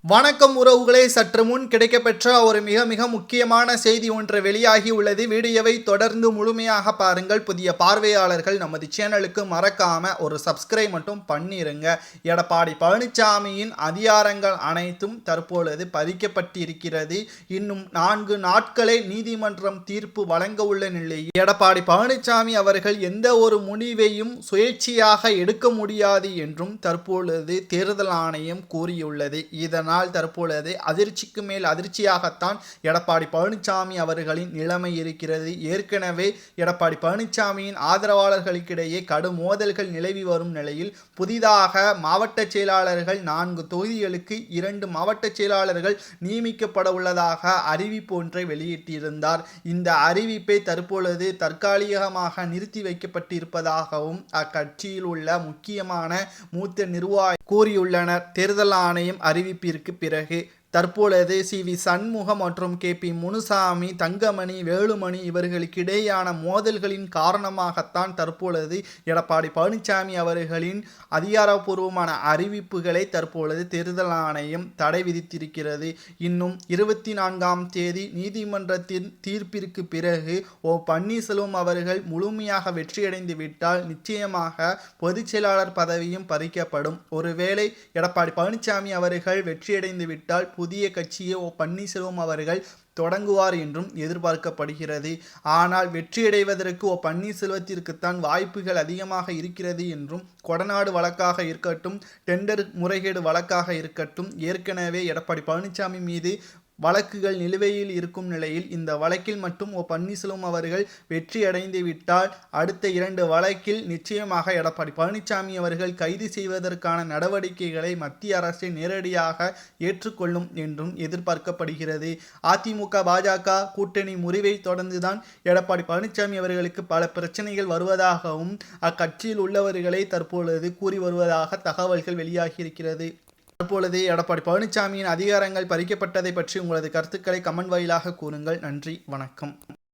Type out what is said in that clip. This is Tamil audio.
வணக்கம் உறவுகளே, சற்று முன் கிடைக்கப்பெற்ற ஒரு மிக மிக முக்கியமான செய்தி ஒன்று வெளியாகி உள்ளது. வீடியோவை தொடர்ந்து முழுமையாக பாருங்கள். புதிய பார்வையாளர்கள் நமது சேனலுக்கு மறக்காம ஒரு சப்ஸ்கிரைப் மட்டும் பண்ணிருங்க. எடப்பாடி பழனிசாமியின் அதிகாரங்கள் அனைத்தும் தற்பொழுது பறிக்கப்பட்டிருக்கிறது. இன்னும் 4 நாட்களே நீதிமன்றம் தீர்ப்பு வழங்க உள்ள நிலையில் எடப்பாடி பழனிசாமி அவர்கள் எந்த ஒரு முடிவையும் சுயேட்சையாக எடுக்க முடியாது என்றும் தற்பொழுது தேர்தல் ஆணையம் கூறியுள்ளது. இதனால் தற்பொழுது அதிர்ச்சிக்கு மேல் அதிர்ச்சியாகத்தான் எடப்பாடி பழனிசாமி அவர்களின் நிலைமை இருக்கிறது. ஏற்கனவே எடப்பாடி பழனிசாமியின் ஆதரவாளர்களுக்கிடையே கடும் மோதல்கள் நிலவி வரும் நிலையில் புதிதாக மாவட்ட செயலாளர்கள் 4 தொகுதிகளுக்கு 2 மாவட்ட செயலாளர்கள் நியமிக்கப்பட உள்ளதாக அறிவிப்பு ஒன்றை வெளியிட்டிருந்தார். இந்த அறிவிப்பை தற்பொழுது தற்காலிகமாக நிறுத்தி வைக்கப்பட்டிருப்பதாகவும் அக்கட்சியில் உள்ள முக்கியமான மூத்த நிர்வாகி கூறியுள்ளனர். தேர்தல் ஆணையம் அறிவிப்பிற்கு பிறகு தற்பொழுது சி.வி. சண்முகம் மற்றும் கே.பி. முனுசாமி, தங்கமணி, வேலுமணி இவர்களுக்கிடையான மோதல்களின் காரணமாகத்தான் தற்பொழுது எடப்பாடி பழனிசாமி அவர்களின் அதிகாரப்பூர்வமான அறிவிப்புகளை தற்பொழுது தேர்தல் ஆணையம் தடை விதித்திருக்கிறது. இன்னும் 24ஆம் தேதி நீதிமன்றத்தின் தீர்ப்பிற்கு பிறகு பன்னீர்செல்வம் அவர்கள் முழுமையாக வெற்றியடைந்து விட்டால் நிச்சயமாக பொதுச் செயலாளர் பதவியும் பறிக்கப்படும். ஒருவேளை எடப்பாடி பழனிசாமி அவர்கள் வெற்றியடைந்து விட்டால் புதிய கட்சியை பன்னீர்செல்வம் அவர்கள் தொடங்குவார் என்றும் எதிர்பார்க்கப்படுகிறது. ஆனால் வெற்றியடைவதற்கு பன்னீர்செல்வத்திற்குத்தான் வாய்ப்புகள் அதிகமாக இருக்கிறது என்றும், கொடநாடு வழக்காக இருக்கட்டும், டெண்டர் முறைகேடு வழக்காக இருக்கட்டும், ஏற்கனவே எடப்பாடி பழனிசாமி மீது வழக்குகள் நிலுவையில் இருக்கும் நிலையில் இந்த வழக்கில் மட்டும் பன்னீர்செல்வம் அவர்கள் வெற்றி அடைந்து விட்டால் அடுத்த 2 வழக்கில் நிச்சயமாக எடப்பாடி பழனிசாமி அவர்கள் கைது செய்வதற்கான நடவடிக்கைகளை மத்திய அரசு நேரடியாக ஏற்றுக்கொள்ளும் என்றும் எதிர்பார்க்கப்படுகிறது. அதிமுக பாஜக கூட்டணி முறிவை தொடர்ந்துதான் எடப்பாடி பழனிசாமி அவர்களுக்கு பல பிரச்சனைகள் வருவதாகவும் அக்கட்சியில் உள்ளவர்களை தற்பொழுது கூறி வருவதாக தகவல்கள் வெளியாகியிருக்கிறது. தற்பொழுது எடப்பாடி பழனிசாமியின் அதிகாரங்கள் பறிக்கப்பட்டதை பற்றி உங்களது கருத்துக்களை கமெண்ட் வாயிலாக கூறுங்கள். நன்றி, வணக்கம்.